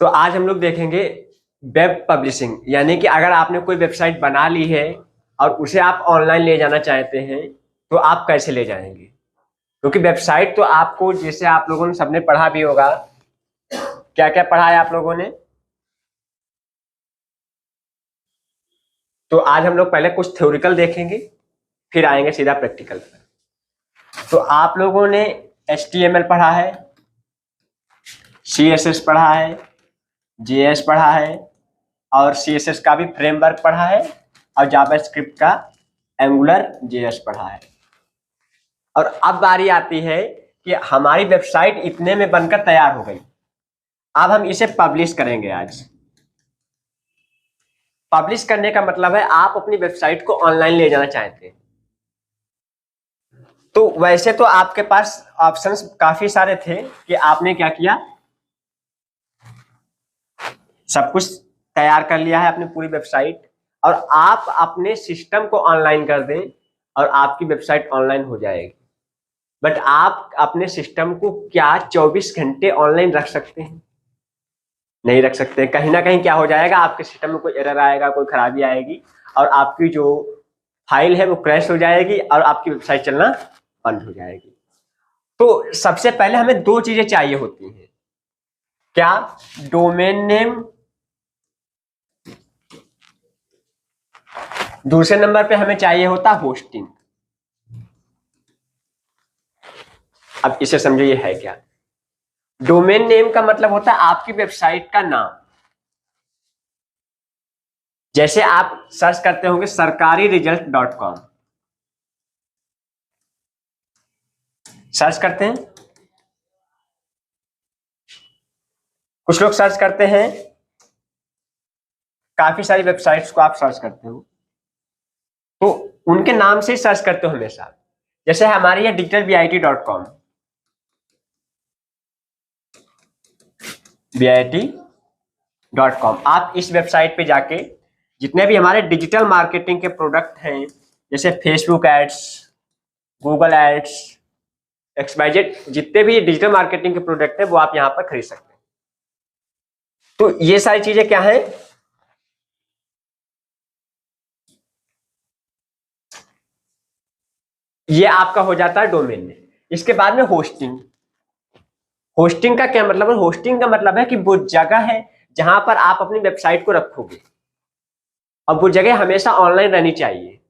तो आज हम लोग देखेंगे वेब पब्लिशिंग, यानी कि अगर आपने कोई वेबसाइट बना ली है और उसे आप ऑनलाइन ले जाना चाहते हैं तो आप कैसे ले जाएंगे। क्योंकि वेबसाइट तो आपको, जैसे आप लोगों ने सबने पढ़ा भी होगा, क्या क्या पढ़ा है आप लोगों ने। तो आज हम लोग पहले कुछ थ्योरिकल देखेंगे, फिर आएंगे सीधा प्रैक्टिकल पर। तो आप लोगों ने HTML पढ़ा है, CSS पढ़ा है, JS पढ़ा है और CSS का भी फ्रेमवर्क पढ़ा है और जावास्क्रिप्ट का एंगुलर JS पढ़ा है। और अब बारी आती है कि हमारी वेबसाइट इतने में बनकर तैयार हो गई, अब हम इसे पब्लिश करेंगे। आज पब्लिश करने का मतलब है आप अपनी वेबसाइट को ऑनलाइन ले जाना चाहते हैं। तो वैसे तो आपके पास ऑप्शंस काफी सारे थे कि आपने क्या किया, सब कुछ तैयार कर लिया है अपनी पूरी वेबसाइट, और आप अपने सिस्टम को ऑनलाइन कर दें और आपकी वेबसाइट ऑनलाइन हो जाएगी। बट आप अपने सिस्टम को क्या 24 घंटे ऑनलाइन रख सकते हैं? नहीं रख सकते। कहीं ना कहीं क्या हो जाएगा, आपके सिस्टम में कोई एरर आएगा, कोई खराबी आएगी और आपकी जो फाइल है वो क्रैश हो जाएगी और आपकी वेबसाइट चलना बंद हो जाएगी। तो सबसे पहले हमें दो चीजें चाहिए होती हैं। क्या? Domain name. दूसरे नंबर पे हमें चाहिए होता होस्टिंग। अब इसे समझो, ये है क्या। डोमेन नेम का मतलब होता है आपकी वेबसाइट का नाम। जैसे आप सर्च करते होंगे sarkariresult.com, सर्च करते हैं, कुछ लोग सर्च करते हैं, काफी सारी वेबसाइट्स को आप सर्च करते हो तो उनके नाम से ही सर्च करते हो हमेशा। जैसे हमारी है digitalvit.com, vit.com। आप इस वेबसाइट पे जाके जितने भी हमारे डिजिटल मार्केटिंग के प्रोडक्ट हैं, जैसे Facebook ads, Google ads, XYZ, जितने भी डिजिटल मार्केटिंग के प्रोडक्ट हैं वो आप यहाँ पर खरीद सकते हैं। तो ये सारी चीजें क्या है, ये आपका हो जाता है डोमेन नेम। इसके बाद में होस्टिंग। होस्टिंग का क्या मतलब है? होस्टिंग का मतलब है कि वो जगह है जहां पर आप अपनी वेबसाइट को रखोगे, और वो जगह हमेशा ऑनलाइन रहनी चाहिए।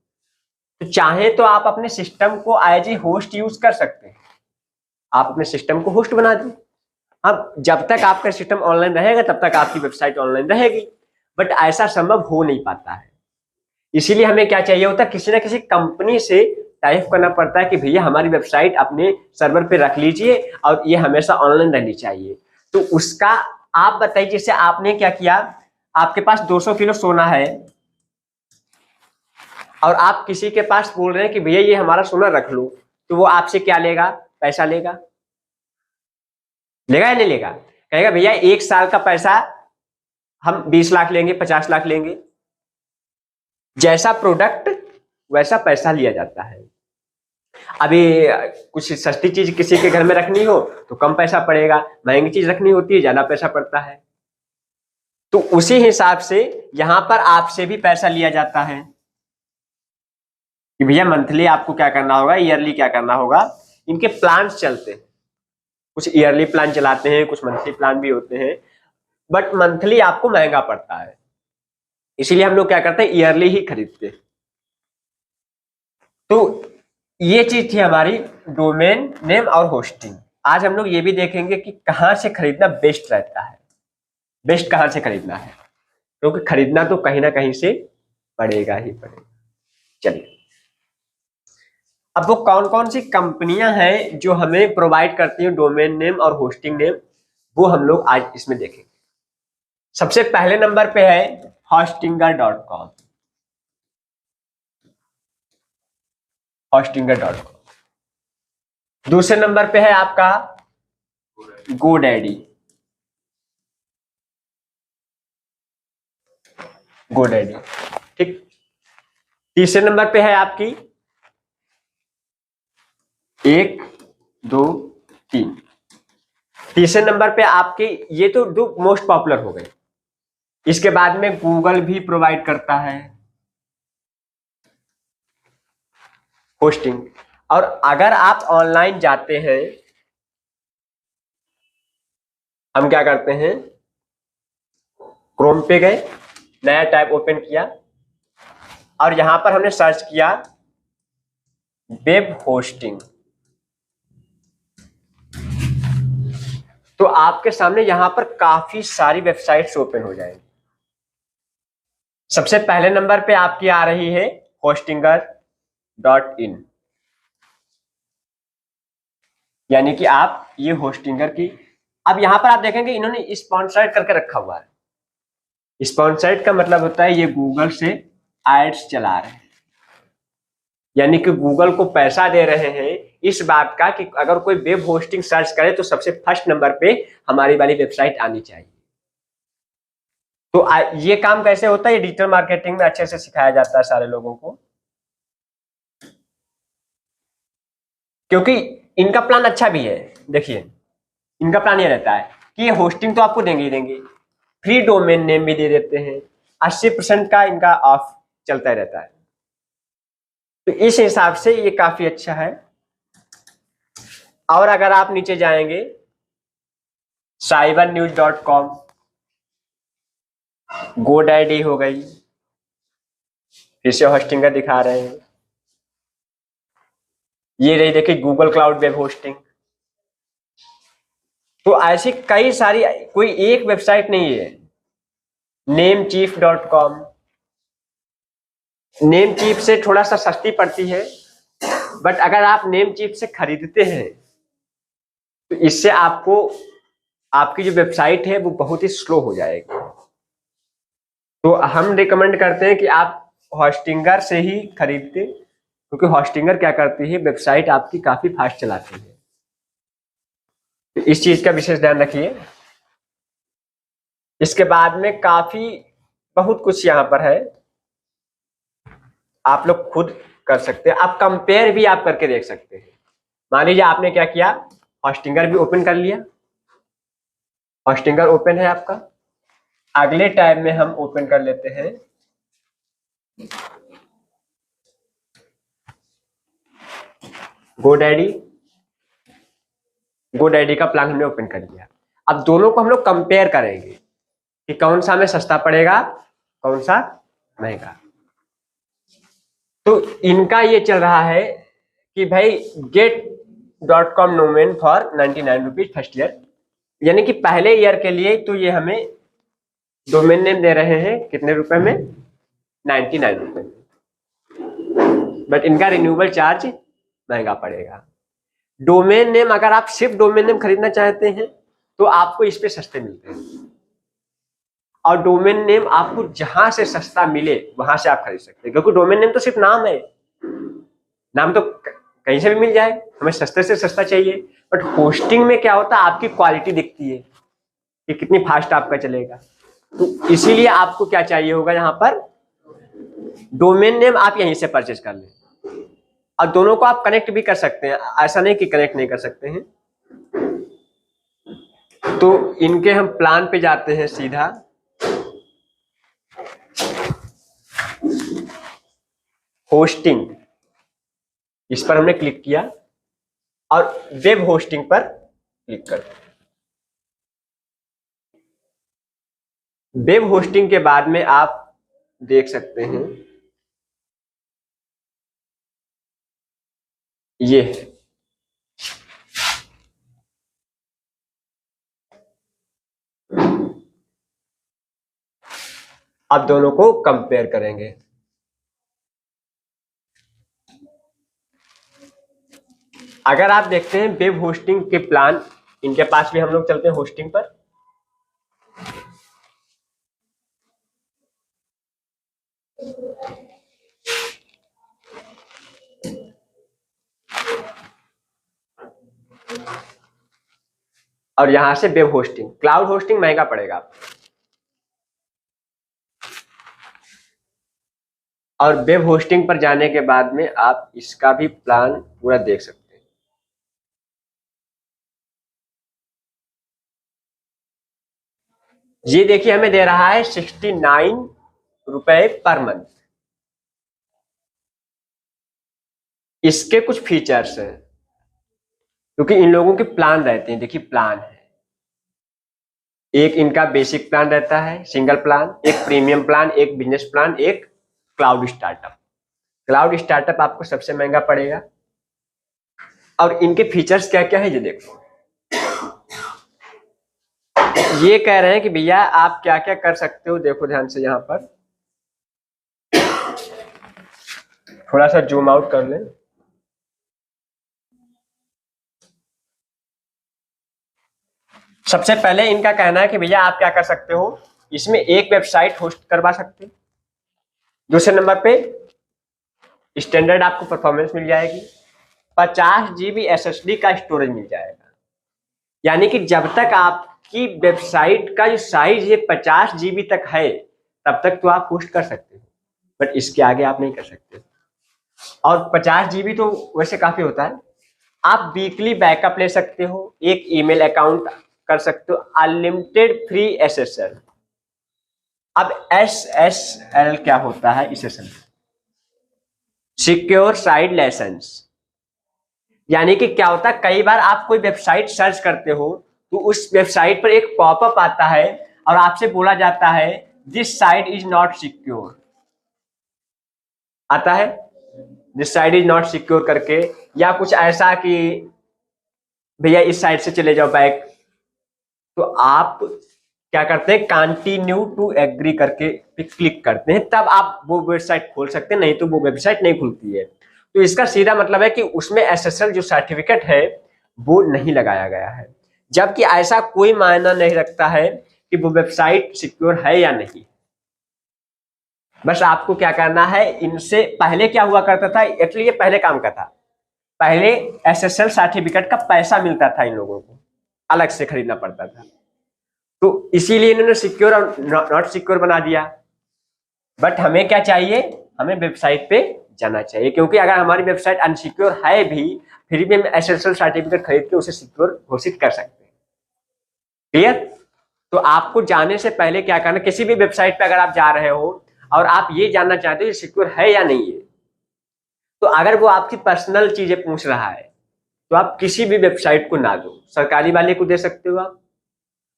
तो चाहे तो आप अपने सिस्टम को एज ए होस्ट यूज कर सकते हैं, आप अपने सिस्टम को होस्ट बना दें। अब जब तक आपका सिस्टम ऑनलाइन रहेगा तब तक आपकी वेबसाइट ऑनलाइन रहेगी, बट ऐसा संभव हो नहीं पाता है। इसीलिए हमें क्या चाहिए होता है, किसी ना किसी कंपनी से टाइप करना पड़ता है कि भैया हमारी वेबसाइट अपने सर्वर पे रख लीजिए और ये हमेशा ऑनलाइन रहनी चाहिए। तो उसका आप बताइए, जैसे आपने क्या किया, आपके पास 200 किलो सोना है और आप किसी के पास बोल रहे हैं कि भैया ये हमारा सोना रख लो, तो वो आपसे क्या लेगा? पैसा लेगा। लेगा या नहीं लेगा? कहेगा भैया 1 साल का पैसा हम 20 लाख लेंगे, 50 लाख लेंगे। जैसा प्रोडक्ट वैसा पैसा लिया जाता है। अभी कुछ सस्ती चीज किसी के घर में रखनी हो तो कम पैसा पड़ेगा, महंगी चीज रखनी होती है ज्यादा पैसा पड़ता है। तो उसी हिसाब से यहां पर आपसे भी पैसा लिया जाता है कि भैया मंथली आपको क्या करना होगा, ईयरली क्या करना होगा। इनके प्लान चलते हैं, कुछ ईयरली प्लान चलाते हैं, कुछ मंथली प्लान भी होते हैं, बट मंथली आपको महंगा पड़ता है, इसीलिए हम लोग क्या करते हैं, ईयरली ही खरीदते हैं। तो ये चीज थी हमारी डोमेन नेम और होस्टिंग। आज हम लोग ये भी देखेंगे कि कहां से खरीदना बेस्ट रहता है, बेस्ट कहां से खरीदना है, क्योंकि खरीदना तो कहीं ना कहीं से पड़ेगा ही पड़ेगा। चलिए, अब वो कौन कौन सी कंपनियां हैं जो हमें प्रोवाइड करती हैं डोमेन नेम और होस्टिंग नेम, वो हम लोग आज इसमें देखेंगे। सबसे पहले नंबर पे है hostinger.com, hostinger.com। दूसरे नंबर पे है आपका GoDaddy, GoDaddy, ठीक। तीसरे नंबर पे है आपकी 1 2 3 तीसरे नंबर पे आपके ये तो दो मोस्ट पॉपुलर हो गए। इसके बाद में गूगल भी प्रोवाइड करता है होस्टिंग। और अगर आप ऑनलाइन जाते हैं, हम क्या करते हैं, क्रोम पे गए, नया टैब ओपन किया और यहां पर हमने सर्च किया वेब होस्टिंग। तो आपके सामने यहां पर काफी सारी वेबसाइट्स ओपन हो जाएंगी। सबसे पहले नंबर पे आपकी आ रही है hostinger.in, यानी कि आप ये होस्टिंगर की, अब यहां पर आप देखेंगे इन्होंने स्पॉन्सर्ड करके रखा हुआ है। स्पॉन्सर्ड का मतलब होता है ये गूगल से एड्स चला रहे हैं, यानी कि गूगल को पैसा दे रहे हैं इस बात का कि अगर कोई वेब होस्टिंग सर्च करे तो सबसे फर्स्ट नंबर पे हमारी वाली वेबसाइट आनी चाहिए। तो ये काम कैसे होता है, ये डिजिटल मार्केटिंग में अच्छे से सिखाया जाता है सारे लोगों को, क्योंकि इनका प्लान अच्छा भी है। देखिए इनका प्लान ये रहता है कि ये होस्टिंग तो आपको देंगे ही देंगे, फ्री डोमेन नेम भी दे देते हैं, 80% का इनका ऑफ चलता ही रहता है। तो इस हिसाब से ये काफी अच्छा है। और अगर आप नीचे जाएंगे cybernews.com, GoDaddy हो गई, फिर से होस्टिंग का दिखा रहे हैं, ये रही देखिए गूगल क्लाउड वेब होस्टिंग। तो ऐसी कई सारी, कोई एक वेबसाइट नहीं है। namecheap.com, नेमचीप से थोड़ा सा सस्ती पड़ती है, बट अगर आप नेमचीप से खरीदते हैं तो इससे आपको आपकी जो वेबसाइट है वो बहुत ही स्लो हो जाएगी। तो हम रिकमेंड करते हैं कि आप होस्टिंगर से ही खरीदते, क्योंकि होस्टिंगर क्या करती है, वेबसाइट आपकी काफी फास्ट चलाती है। तो इस चीज का विशेष ध्यान रखिए। इसके बाद में काफी बहुत कुछ यहाँ पर है, आप लोग खुद कर सकते हैं, आप कंपेयर भी आप करके देख सकते हैं। मान लीजिए आपने क्या किया, होस्टिंगर भी ओपन कर लिया, होस्टिंगर ओपन है आपका। अगले टैब में हम ओपन कर लेते हैं GoDaddy। GoDaddy का प्लान हमने ओपन कर लिया। अब दोनों को हम लोग कंपेयर करेंगे कि कौन सा हमें सस्ता पड़ेगा, कौन सा महंगा। तो इनका ये चल रहा है कि भाई get.com domain for 99 rupees first year, यानी कि पहले ईयर के लिए तो ये हमें डोमेन नेम दे रहे हैं कितने रुपए में, 99 रुपए में, बट इनका रिन्यूएबल चार्ज महंगा पड़ेगा। डोमेन नेम अगर आप सिर्फ डोमेन नेम खरीदना चाहते हैं तो आपको इस पे सस्ते मिलते हैं, और डोमेन नेम आपको जहां से सस्ता मिले वहां से आप खरीद सकते हैं, क्योंकि डोमेन नेम तो सिर्फ नाम है, नाम तो कहीं से भी मिल जाए, हमें सस्ते से सस्ता चाहिए। बट होस्टिंग में क्या होता है, आपकी क्वालिटी दिखती है कि कितनी फास्ट आपका चलेगा। तो इसीलिए आपको क्या चाहिए होगा, यहाँ पर डोमेन नेम आप यहीं से परचेज कर लें, और दोनों को आप कनेक्ट भी कर सकते हैं, ऐसा नहीं कि कनेक्ट नहीं कर सकते हैं। तो इनके हम प्लान पे जाते हैं सीधा, होस्टिंग, इस पर हमने क्लिक किया और वेब होस्टिंग पर क्लिक कर। वेब होस्टिंग के बाद में आप देख सकते हैं ये है, अब दोनों को कंपेयर करेंगे। अगर आप देखते हैं वेब होस्टिंग के प्लान, इनके पास भी हम लोग चलते हैं होस्टिंग पर। और यहां से वेब होस्टिंग, क्लाउड होस्टिंग महंगा पड़ेगा आपको, और वेब होस्टिंग पर जाने के बाद में आप इसका भी प्लान पूरा देख सकते हैं। ये देखिए हमें दे रहा है 69 रुपए पर मंथ। इसके कुछ फीचर्स हैं, क्योंकि इन लोगों के प्लान रहते हैं। देखिए प्लान है, एक इनका बेसिक प्लान रहता है सिंगल प्लान, एक प्रीमियम प्लान, एक बिजनेस प्लान, एक क्लाउड स्टार्टअप। क्लाउड स्टार्टअप आपको सबसे महंगा पड़ेगा। और इनके फीचर्स क्या क्या है ये देखो। ये कह रहे हैं कि भैया आप क्या क्या कर सकते हो, देखो ध्यान से। यहां पर थोड़ा सा जूम आउट कर लें। सबसे पहले इनका कहना है कि भैया आप क्या कर सकते हो, इसमें एक वेबसाइट होस्ट करवा सकते हो। दूसरे नंबर पे स्टैंडर्ड आपको परफॉर्मेंस मिल जाएगी। 50 GB SSD का स्टोरेज मिल जाएगा। यानी कि जब तक आपकी वेबसाइट का जो साइज ये 50 GB तक है तब तक तो आप होस्ट कर सकते हो, बट इसके आगे आप नहीं कर सकते। और 50 GB तो वैसे काफी होता है। आप वीकली बैकअप ले सकते हो, एक ईमेल अकाउंट कर सकते हो, अनलिमिटेड फ्री SSL। अब SSL क्या होता है, SSL सिक्योर साइट लाइसेंस। यानी कि क्या होता है, कई बार आप कोई वेबसाइट सर्च करते हो तो उस वेबसाइट पर एक पॉपअप आता है और आपसे बोला जाता है this site is not secure, आता है this site is not secure करके, या कुछ ऐसा कि भैया इस साइट से चले जाओ बैक। तो आप क्या करते हैं, कंटिन्यू टू एग्री करके पे क्लिक करते हैं, तब आप वो वेबसाइट खोल सकते हैं, नहीं तो वो वेबसाइट नहीं खुलती है। तो इसका सीधा मतलब है कि उसमें SSL जो सर्टिफिकेट है वो नहीं लगाया गया है, जबकि ऐसा कोई मायना नहीं रखता है कि वो वेबसाइट सिक्योर है या नहीं। बस आपको क्या करना है, इनसे पहले क्या हुआ करता था, एक्चुअली ये पहले काम का था। पहले SSL सर्टिफिकेट का पैसा मिलता था, इन लोगों को अलग से खरीदना पड़ता था। तो इसीलिए इन्होंने सिक्योर और नॉट सिक्योर बना दिया। बट हमें क्या चाहिए, हमें वेबसाइट पे जाना चाहिए, क्योंकि अगर हमारी वेबसाइट अनसिक्योर है भी, फिर भी हम SSL सर्टिफिकेट खरीद के उसे सिक्योर घोषित कर सकते हैं। क्लियर? तो आपको जाने से पहले क्या करना, किसी भी वेबसाइट पे अगर आप जा रहे हो और आप ये जानना चाहते हो ये सिक्योर है या नहीं है, तो अगर वो आपकी पर्सनल चीजें पूछ रहा है तो आप किसी भी वेबसाइट को ना दो। सरकारी वाले को दे सकते हो आप,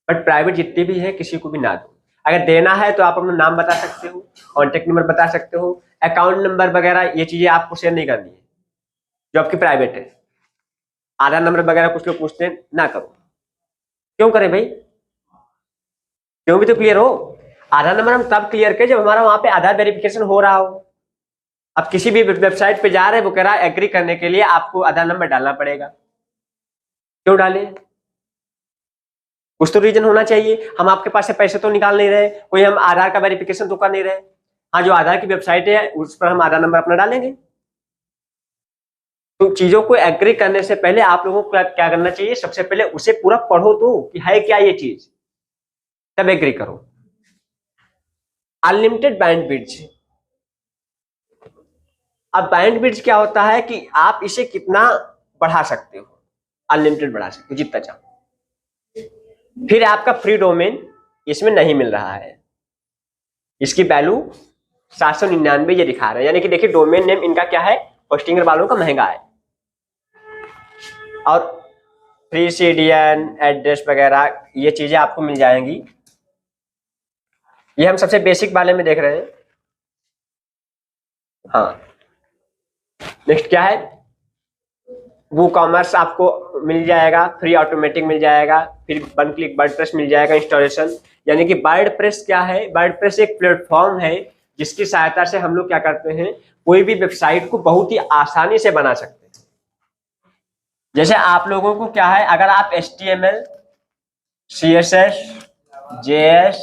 बट प्राइवेट जितने भी है किसी को भी ना दो। अगर देना है तो आप अपना नाम बता सकते हो, कॉन्टेक्ट नंबर बता सकते हो, अकाउंट नंबर वगैरह ये चीजें आपको शेयर नहीं करनी है जो आपकी प्राइवेट है। आधार नंबर वगैरह कुछ लोग पूछते हैं, ना करो। क्यों करें भाई, क्यों भी तो क्लियर हो। आधार नंबर हम तब क्लियर करें जब हमारा वहां पे आधार वेरिफिकेशन हो रहा हो। अब किसी भी वेबसाइट पे जा रहे हैं, वो कह रहा है एग्री करने के लिए आपको आधार नंबर डालना पड़ेगा, क्यों डाले, कुछ तो रीजन होना चाहिए। हम आपके पास से पैसे तो निकाल नहीं रहे, कोई हम आधार का वेरिफिकेशन तो कर नहीं रहे। हाँ, जो आधार की वेबसाइट है उस पर हम आधार नंबर अपना डालेंगे। तो चीजों को एग्री करने से पहले आप लोगों को क्या करना चाहिए, सबसे पहले उसे पूरा पढ़ो तो कि है क्या ये चीज, तब एग्री करो। Unlimited bandwidth. अब बैंडविड्थ क्या होता है कि आप इसे कितना बढ़ा सकते हो, अनलिमिटेड बढ़ा सकते हो जितना चाहो। फिर आपका फ्री डोमेन इसमें नहीं मिल रहा है, इसकी वैल्यू 799 ये दिखा रहे हैं। यानी कि देखिए डोमेन नेम इनका क्या है, होस्टिंग वालों का महंगा है। और फ्री CDN एड्रेस वगैरह ये चीजें आपको मिल जाएंगी। ये हम सबसे बेसिक वाले में देख रहे हैं। हाँ, नेक्स्ट क्या है, वो कॉमर्स आपको मिल जाएगा, फ्री ऑटोमेटिक मिल जाएगा, फिर वन क्लिक वर्डप्रेस मिल जाएगा इंस्टॉलेशन। यानी कि वर्डप्रेस क्या है, वर्डप्रेस एक प्लेटफॉर्म है जिसकी सहायता से हम लोग क्या करते हैं, कोई भी वेबसाइट को बहुत ही आसानी से बना सकते हैं। जैसे आप लोगों को क्या है, अगर आप HTML CSS JS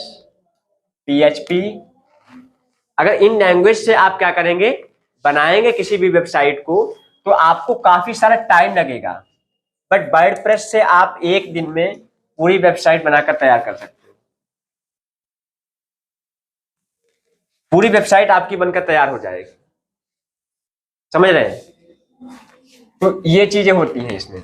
PHP अगर इन लैंग्वेज से आप क्या करेंगे, बनाएंगे किसी भी वेबसाइट को, तो आपको काफी सारा टाइम लगेगा। बट वर्डप्रेस से आप एक दिन में पूरी वेबसाइट बनाकर तैयार कर सकते हो। पूरी वेबसाइट आपकी बनकर तैयार हो जाएगी, समझ रहे हैं? तो ये चीजें होती हैं इसमें।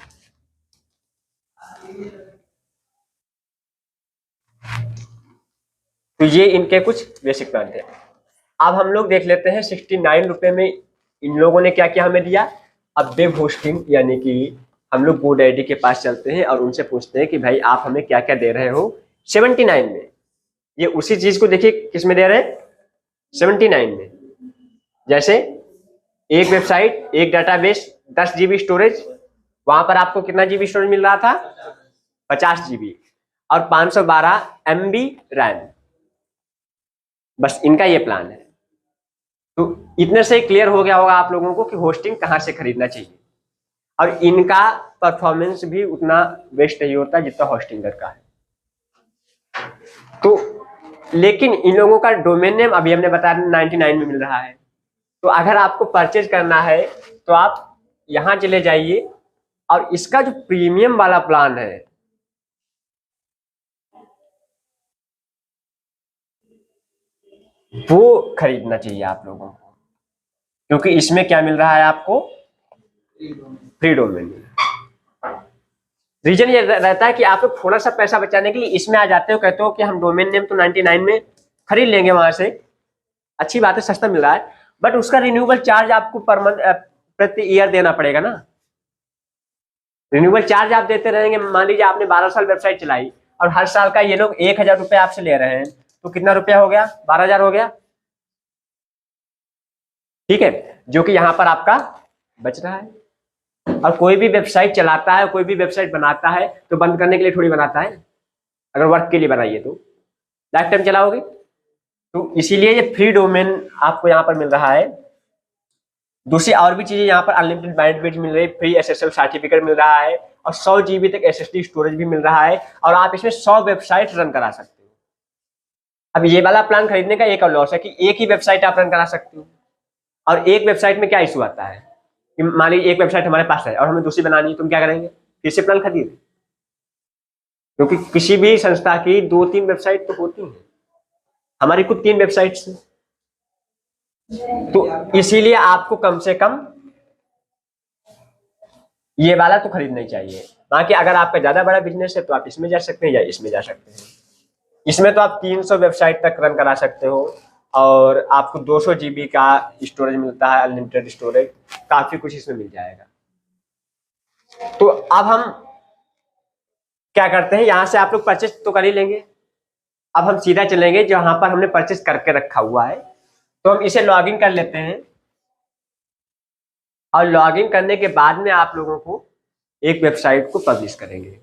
तो ये इनके कुछ बेसिक प्लान थे। अब हम लोग देख लेते हैं 69 रुपए में इन लोगों ने क्या क्या हमें दिया। अब वेब होस्टिंग यानी कि हम लोग GoDaddy के पास चलते हैं और उनसे पूछते हैं कि भाई आप हमें क्या क्या दे रहे हो 79 में। ये उसी चीज को देखिए किस में दे रहे हैं, 79 में। जैसे एक वेबसाइट, एक डाटाबेस, 10 GB स्टोरेज, वहां पर आपको कितना जीबी स्टोरेज मिल रहा था, 50 GB, और 512 MB रैम। बस इनका ये प्लान है। तो इतने से क्लियर हो गया होगा आप लोगों को कि होस्टिंग कहाँ से खरीदना चाहिए, और इनका परफॉर्मेंस भी उतना बेस्ट नहीं होता जितना होस्टिंगर का है। तो लेकिन इन लोगों का डोमेन नेम अभी हमने बताया 99 में मिल रहा है। तो अगर आपको परचेज करना है तो आप यहां चले जाइए और इसका जो प्रीमियम वाला प्लान है वो खरीदना चाहिए आप लोगों को, क्योंकि इसमें क्या मिल रहा है आपको, फ्री डोमेन। रीजन ये रहता है कि आप लोग थोड़ा सा पैसा बचाने के लिए इसमें आ जाते हो, कहते हो कि हम डोमेन नेम तो 99 में खरीद लेंगे वहां से, अच्छी बात है, सस्ता मिल रहा है, बट उसका रिन्यूएबल चार्ज आपको पर मंथ प्रति ईयर देना पड़ेगा ना। रिन्यूएबल चार्ज आप देते रहेंगे, मान लीजिए आपने 12 साल वेबसाइट चलाई और हर साल का ये लोग 1000 रुपये आपसे ले रहे हैं, तो कितना रुपया हो गया, 12,000 हो गया, ठीक है, जो कि यहाँ पर आपका बच रहा है। और कोई भी वेबसाइट चलाता है, कोई भी वेबसाइट बनाता है तो बंद करने के लिए थोड़ी बनाता है, अगर वर्क के लिए बनाइए तो लाइफ टाइम चलाओगे। तो इसीलिए ये फ्री डोमेन आपको यहाँ पर मिल रहा है। दूसरी और भी चीजें यहाँ पर अनलिमिटेड बैंडविड्थ मिल रही है, फ्री SSL सर्टिफिकेट मिल रहा है, और 100 GB तक SSD स्टोरेज भी मिल रहा है, और आप इसमें 100 वेबसाइट रन करा सकते हो। अब ये वाला प्लान खरीदने का एक और लॉस है कि एक ही वेबसाइट आप रन करा सकते हो, और एक वेबसाइट में क्या इशू आता है कि मान लीजिए एक वेबसाइट हमारे पास है और हमें दूसरी बनानी है, तुम क्या करेंगे, फिर से प्लान खरीदें, क्योंकि किसी भी संस्था की 2-3 वेबसाइट तो होती है, हमारी कुछ 3 वेबसाइट्स हैं। तो इसीलिए आपको कम से कम ये वाला तो खरीदना ही चाहिए। बाकी अगर आपका ज्यादा बड़ा बिजनेस है तो आप इसमें जा सकते हैं या इसमें जा सकते हैं। इसमें तो आप 300 वेबसाइट तक रन करा सकते हो, और आपको 200 GB का स्टोरेज मिलता है, अनलिमिटेड स्टोरेज, काफी कुछ इसमें मिल जाएगा। तो अब हम क्या करते हैं, यहां से आप लोग परचेज तो कर ही लेंगे, अब हम सीधा चलेंगे जहां पर हमने परचेज करके रखा हुआ है, तो हम इसे लॉगिन कर लेते हैं, और लॉगिन करने के बाद में आप लोगों को एक वेबसाइट को पब्लिश करेंगे।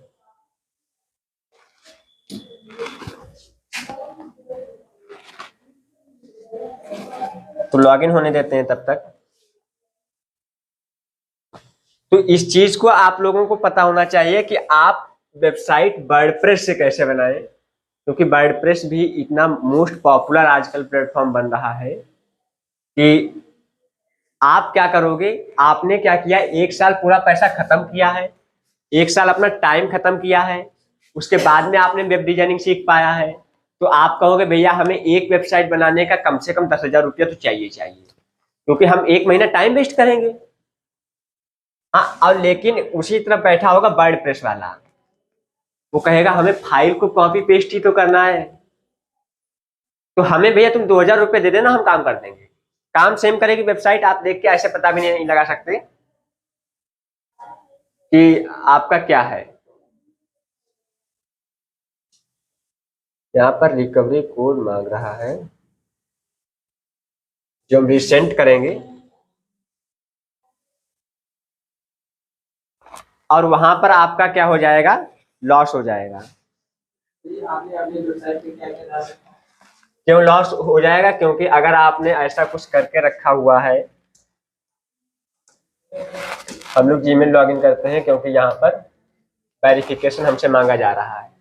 तो लॉगिन होने देते हैं तब तक। तो इस चीज को आप लोगों को पता होना चाहिए कि आप वेबसाइट वर्डप्रेस से कैसे बनाएं, क्योंकि वर्डप्रेस भी इतना मोस्ट पॉपुलर आजकल प्लेटफॉर्म बन रहा है कि आप क्या करोगे, आपने क्या किया, एक साल पूरा पैसा खत्म किया है, एक साल अपना टाइम खत्म किया है, उसके बाद में आपने वेब डिजाइनिंग सीख पाया है, तो आप कहोगे भैया हमें एक वेबसाइट बनाने का कम से कम 10,000 रुपया तो चाहिए चाहिए, क्योंकि हम 1 महीना टाइम वेस्ट करेंगे। हाँ, और लेकिन उसी तरह बैठा होगा वर्डप्रेस वाला, वो कहेगा हमें फाइल को कॉपी पेस्ट ही तो करना है, तो हमें भैया तुम 2,000 रुपये दे देना, हम काम कर देंगे। काम सेम करेगी वेबसाइट, आप देख के ऐसे पता भी नहीं लगा सकते कि आपका क्या है। यहाँ पर रिकवरी कोड मांग रहा है जो हम रिसेंट करेंगे, और वहां पर आपका क्या हो जाएगा, लॉस हो जाएगा। क्यों लॉस हो जाएगा, क्योंकि अगर आपने ऐसा कुछ करके रखा हुआ है, हम लोग जीमेल लॉगिन करते हैं क्योंकि यहाँ पर वेरिफिकेशन हमसे मांगा जा रहा है।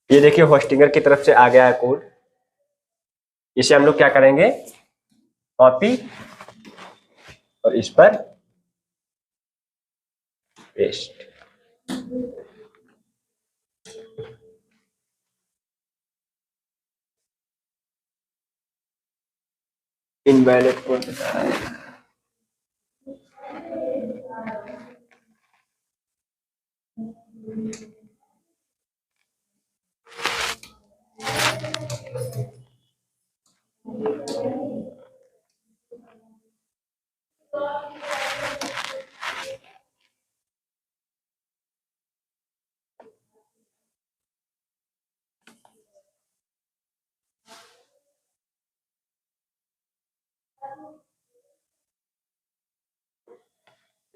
ये देखिए होस्टिंगर की तरफ से आ गया है कोड, इसे हम लोग क्या करेंगे, कॉपी और इस पर पेस्ट। इनवैलिड कोड बता रहा है।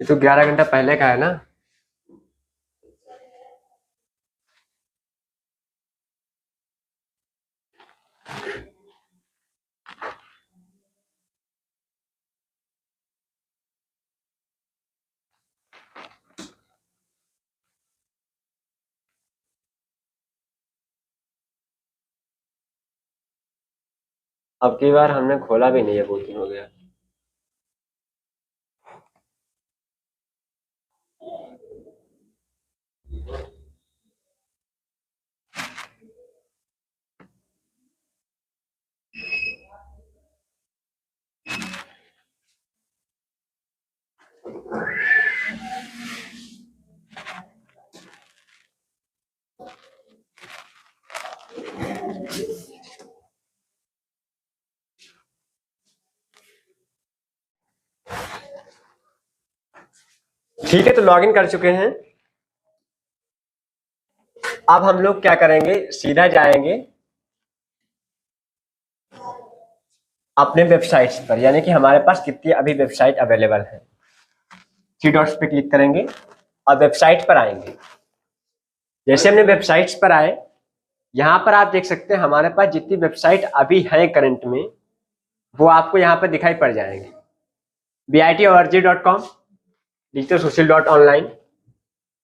ये तो 11 घंटा पहले का है ना। अब की बार हमने खोला भी नहीं है, बहुत दिन हो गया। ठीक है, तो लॉगिन कर चुके हैं। अब हम लोग क्या करेंगे, सीधा जाएंगे अपने वेबसाइट्स पर, यानी कि हमारे पास कितनी अभी वेबसाइट अवेलेबल है। थ्री डॉट्स पे क्लिक करेंगे और वेबसाइट पर आएंगे। जैसे हमने वेबसाइट्स पर आए, यहाँ पर आप देख सकते हैं हमारे पास जितनी वेबसाइट अभी है करंट में, वो आपको यहाँ पर दिखाई पड़ जाएंगे। BITorg.com, digitalsocial.online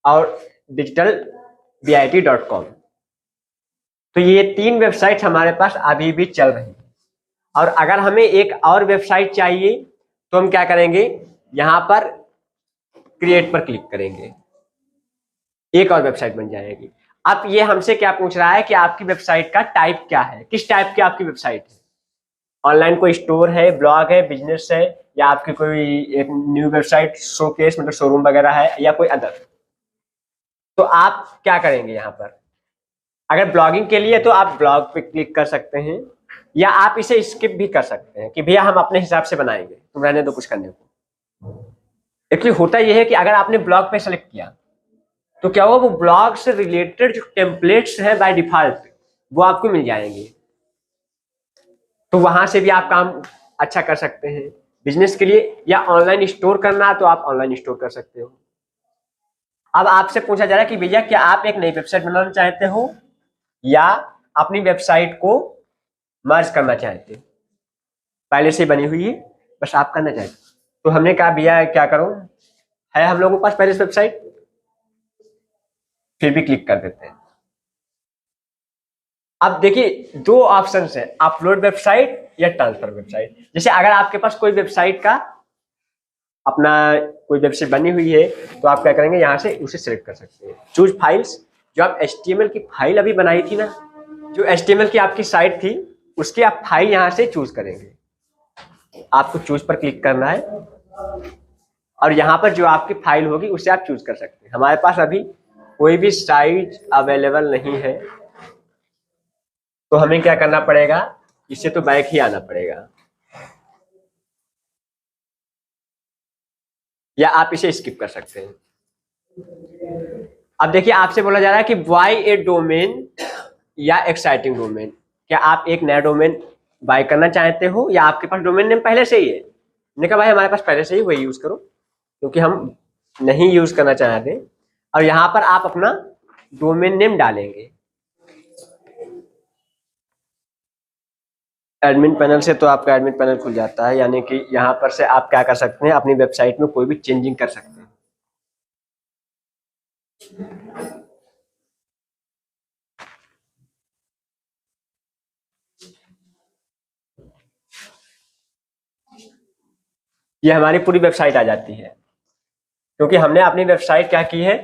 और digitalbit.com। तो ये 3 वेबसाइट हमारे पास अभी भी चल रही है। और अगर हमें एक और वेबसाइट चाहिए तो हम क्या करेंगे, यहाँ पर क्रिएट पर क्लिक करेंगे, एक और वेबसाइट बन जाएगी। अब ये हमसे क्या पूछ रहा है कि आपकी वेबसाइट का टाइप क्या है, किस टाइप की आपकी वेबसाइट है। ऑनलाइन कोई स्टोर है, ब्लॉग है, बिजनेस है, या आपकी कोई एक न्यू वेबसाइट शोकेस मतलब शोरूम वगैरह है, या कोई अदर। तो आप क्या करेंगे यहाँ पर, अगर ब्लॉगिंग के लिए तो आप ब्लॉग पे क्लिक कर सकते हैं, या आप इसे स्किप भी कर सकते हैं कि भैया हम अपने हिसाब से बनाएंगे, तुम रहने दो कुछ करने को। एक्चुअली होता यह है कि अगर आपने ब्लॉग पे सेलेक्ट किया तो क्या हुआ, वो ब्लॉग से रिलेटेड जो टेम्पलेट्स हैं बाय डिफॉल्ट वो आपको मिल जाएंगे। तो वहां से भी आप काम अच्छा कर सकते हैं बिजनेस के लिए, या ऑनलाइन स्टोर करना तो आप ऑनलाइन स्टोर कर सकते हो। अब आपसे पूछा जा रहा है कि भैया क्या आप एक नई वेबसाइट बनाना चाहते हो या अपनी वेबसाइट को मर्ज करना चाहते हो, पहले से बनी हुई है बस आप करना चाहते हो। तो हमने कहा भैया क्या करूं, है हम लोगों के पास पहले से वेबसाइट, फिर भी क्लिक कर देते हैं। अब देखिए 2 ऑप्शन है, अपलोड वेबसाइट या ट्रांसफर वेबसाइट। जैसे अगर आपके पास कोई वेबसाइट का अपना कोई वेबसाइट बनी हुई है तो आप क्या करेंगे, यहाँ से उसे सिलेक्ट कर सकते हैं। चूज फाइल्स, जो आप HTML की फाइल अभी बनाई थी ना, जो HTML की आपकी साइट थी उसकी आप फाइल यहाँ से चूज करेंगे। आपको चूज पर क्लिक करना है और यहाँ पर जो आपकी फाइल होगी उसे आप चूज कर सकते हैं। हमारे पास अभी कोई भी साइट अवेलेबल नहीं है, तो हमें क्या करना पड़ेगा, इससे तो बैक ही आना पड़ेगा, या आप इसे स्किप कर सकते हैं। अब देखिए आपसे बोला जा रहा है कि बाय ए डोमेन या एक्साइटिंग डोमेन। क्या आप एक नया डोमेन बाय करना चाहते हो या आपके पास डोमेन नेम पहले से ही है। मैंने कहा भाई हमारे पास पहले से ही वही यूज करो, क्योंकि हम नहीं यूज करना चाहते। और यहाँ पर आप अपना डोमेन नेम डालेंगे। एडमिन पैनल से तो आपका एडमिन पैनल खुल जाता है, यानी कि यहाँ पर से आप क्या कर सकते हैं, अपनी वेबसाइट में कोई भी चेंजिंग कर सकते हैं। ये हमारी पूरी वेबसाइट आ जाती है, क्योंकि हमने अपनी वेबसाइट क्या की है,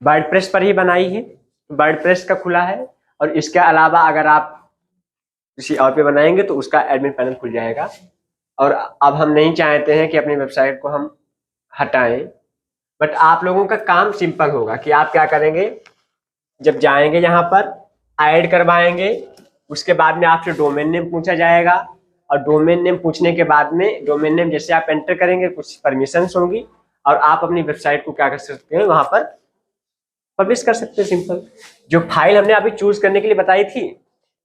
वर्डप्रेस पर ही बनाई है। वर्डप्रेस का खुला है, और इसके अलावा अगर आप किसी और पे बनाएंगे तो उसका एडमिन पैनल खुल जाएगा। और अब हम नहीं चाहते हैं कि अपनी वेबसाइट को हम हटाएं, बट आप लोगों का काम सिंपल होगा कि आप क्या करेंगे, जब जाएंगे यहाँ पर ऐड करवाएंगे, उसके बाद में आपसे डोमेन नेम पूछा जाएगा, और डोमेन नेम पूछने के बाद में डोमेन नेम जैसे आप एंटर करेंगे कुछ परमिशंस होंगी, और आप अपनी वेबसाइट को क्या कर सकते हैं, वहां पर पब्लिश कर सकते हैं। सिंपल। जो फाइल हमने अभी चूज करने के लिए बताई थी,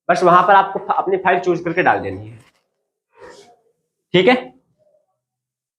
बस वहां पर आपको अपनी फाइल चूज करके डाल देनी है। ठीक है।